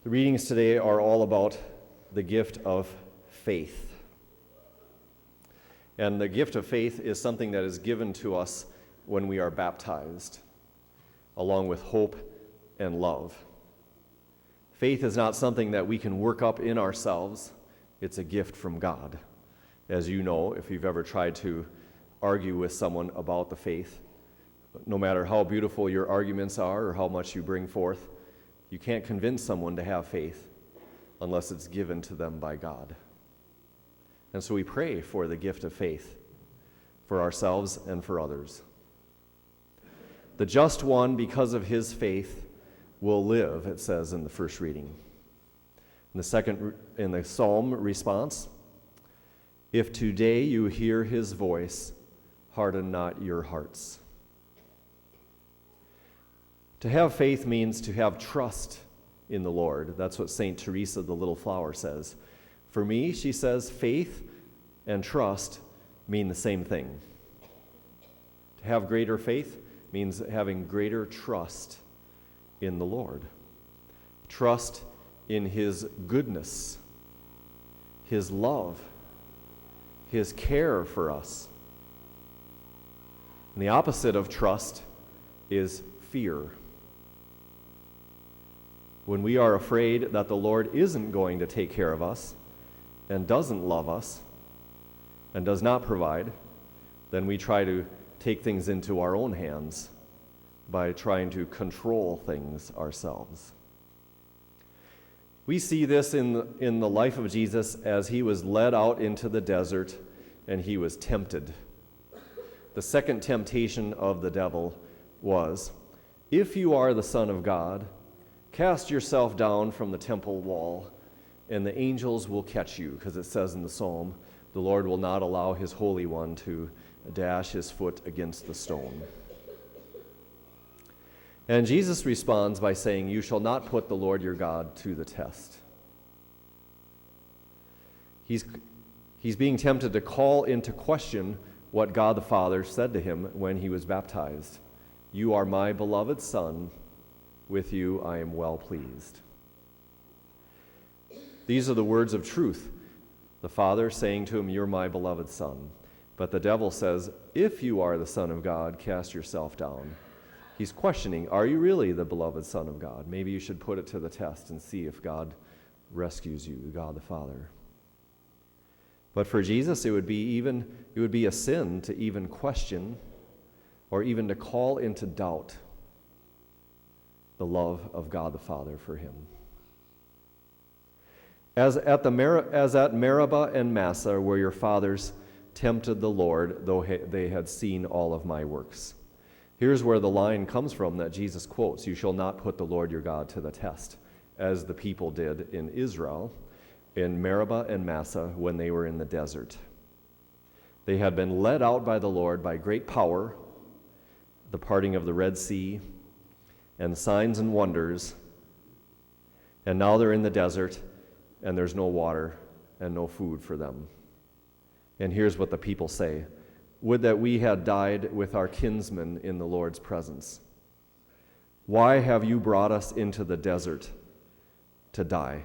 The readings today are all about the gift of faith. And the gift of faith is something that is given to us when we are baptized, along with hope and love. Faith is not something that we can work up in ourselves. It's a gift from God. As you know, if you've ever tried to argue with someone about the faith, no matter how beautiful your arguments are or how much you bring forth, you can't convince someone to have faith unless it's given to them by God. And so we pray for the gift of faith for ourselves and for others. The just one, because of his faith, will live, it says in the first reading. In the psalm response, if today you hear his voice, harden not your hearts. To have faith means to have trust in the Lord. That's what St. Teresa the Little Flower says. For me, she says, faith and trust mean the same thing. To have greater faith means having greater trust in the Lord. Trust in his goodness, his love, his care for us. And the opposite of trust is fear. When we are afraid that the Lord isn't going to take care of us and doesn't love us and does not provide, then we try to take things into our own hands by trying to control things ourselves. We see this in the life of Jesus as he was led out into the desert and he was tempted. The second temptation of the devil was, if you are the Son of God, cast yourself down from the temple wall, and the angels will catch you, because it says in the psalm, the Lord will not allow his Holy One to dash his foot against the stone. And Jesus responds by saying, you shall not put the Lord your God to the test. He's being tempted to call into question what God the Father said to him when he was baptized. You are my beloved Son. With you I am well pleased. These are the words of truth. The Father saying to him, you're my beloved Son. But the devil says, if you are the Son of God, cast yourself down. He's questioning, are you really the beloved Son of God? Maybe you should put it to the test and see if God rescues you, God the Father. But for Jesus, it would be a sin to even question or even to call into doubt the love of God the Father for him. As at Meribah and Massah, where your fathers tempted the Lord, though they had seen all of my works. Here's where the line comes from that Jesus quotes, you shall not put the Lord your God to the test, as the people did in Israel, in Meribah and Massah when they were in the desert. They had been led out by the Lord by great power, the parting of the Red Sea, and signs and wonders, and now they're in the desert, and there's no water and no food for them. And here's what the people say, would that we had died with our kinsmen in the Lord's presence. Why have you brought us into the desert to die?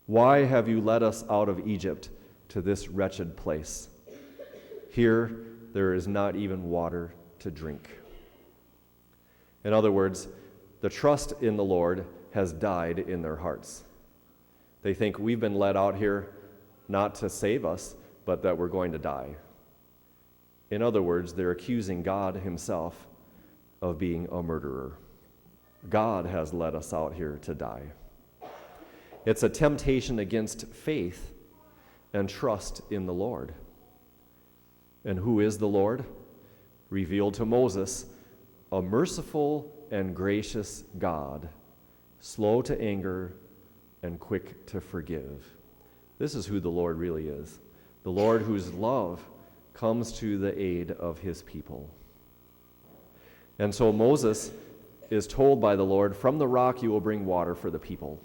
Why have you led us out of Egypt to this wretched place? Here there is not even water to drink. In other words, the trust in the Lord has died in their hearts. They think we've been led out here not to save us, but that we're going to die. In other words, they're accusing God himself of being a murderer. God has led us out here to die. It's a temptation against faith and trust in the Lord. And who is the Lord? Revealed to Moses, a merciful and gracious God, slow to anger and quick to forgive. This is who the Lord really is. The Lord whose love comes to the aid of his people. And so Moses is told by the Lord, from the rock you will bring water for the people.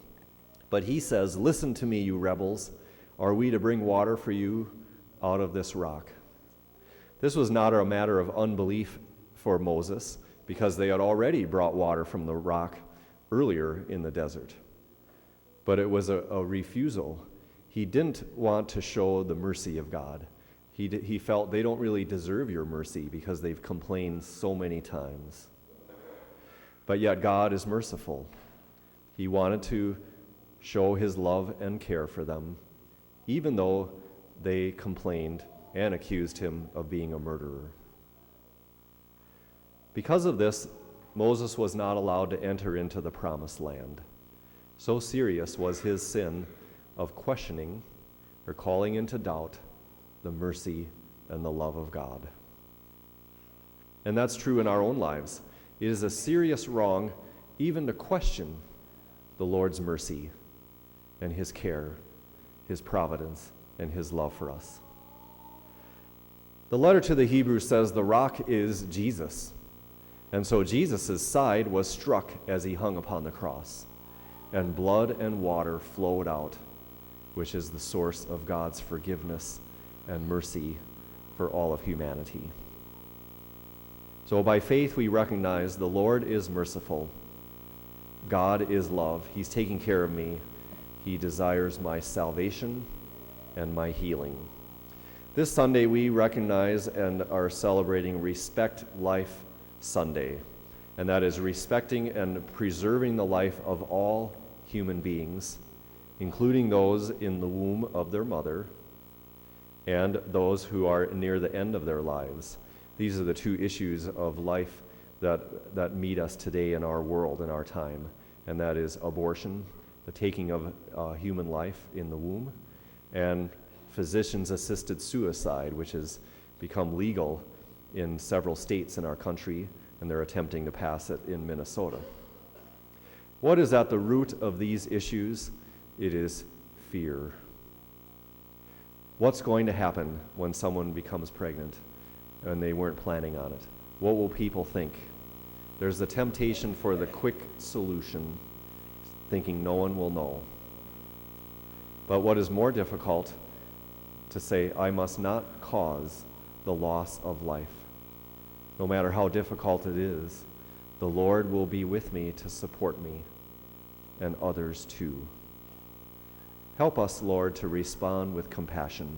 But he says, listen to me, you rebels. Are we to bring water for you out of this rock? This was not a matter of unbelief for Moses, because they had already brought water from the rock earlier in the desert. but it was a refusal. He didn't want to show the mercy of God. He felt they don't really deserve your mercy because they've complained so many times. But yet God is merciful. He wanted to show his love and care for them, even though they complained and accused him of being a murderer. Because of this, Moses was not allowed to enter into the promised land. So serious was his sin of questioning or calling into doubt the mercy and the love of God. And that's true in our own lives. It is a serious wrong even to question the Lord's mercy and his care, his providence, and his love for us. The letter to the Hebrews says the rock is Jesus. And so Jesus' side was struck as he hung upon the cross, and blood and water flowed out, which is the source of God's forgiveness and mercy for all of humanity. So by faith we recognize the Lord is merciful. God is love. He's taking care of me. He desires my salvation and my healing. This Sunday we recognize and are celebrating Respect Life Sunday, and that is respecting and preserving the life of all human beings, including those in the womb of their mother and those who are near the end of their lives. These are the two issues of life that meet us today in our world, in our time, and that is abortion, the taking of human life in the womb, and physicians-assisted suicide, which has become legal in several states in our country, and they're attempting to pass it in Minnesota. What is at the root of these issues? It is fear. What's going to happen when someone becomes pregnant and they weren't planning on it? What will people think? There's the temptation for the quick solution, thinking no one will know. But what is more difficult to say, I must not cause the loss of life. No matter how difficult it is, the Lord will be with me to support me and others too. Help us, Lord, to respond with compassion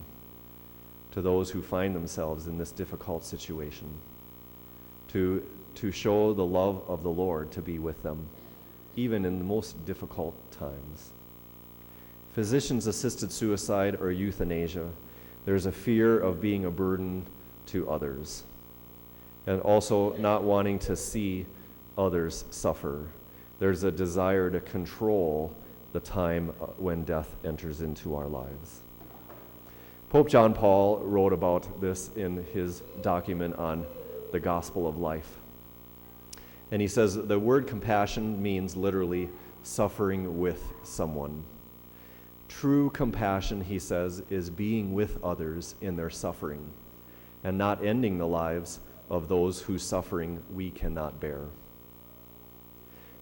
to those who find themselves in this difficult situation, to show the love of the Lord to be with them, even in the most difficult times. Physicians-assisted suicide or euthanasia, there's a fear of being a burden to others, and also not wanting to see others suffer. There's a desire to control the time when death enters into our lives. Pope John Paul wrote about this in his document on the gospel of life. And he says the word compassion means literally suffering with someone. True compassion, he says, is being with others in their suffering and not ending the lives of those whose suffering we cannot bear.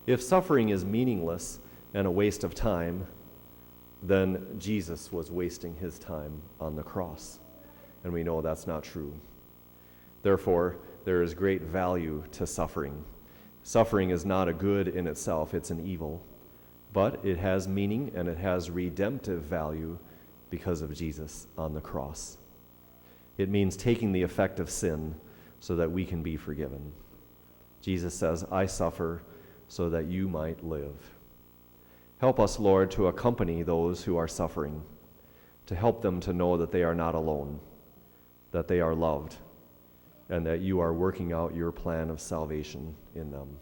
If suffering is meaningless and a waste of time, then Jesus was wasting his time on the cross. And we know that's not true. Therefore, there is great value to suffering. Suffering is not a good in itself, it's an evil. But it has meaning and it has redemptive value because of Jesus on the cross. It means taking the effect of sin so that we can be forgiven. Jesus says, I suffer so that you might live. Help us, Lord, to accompany those who are suffering, to help them to know that they are not alone, that they are loved, and that you are working out your plan of salvation in them.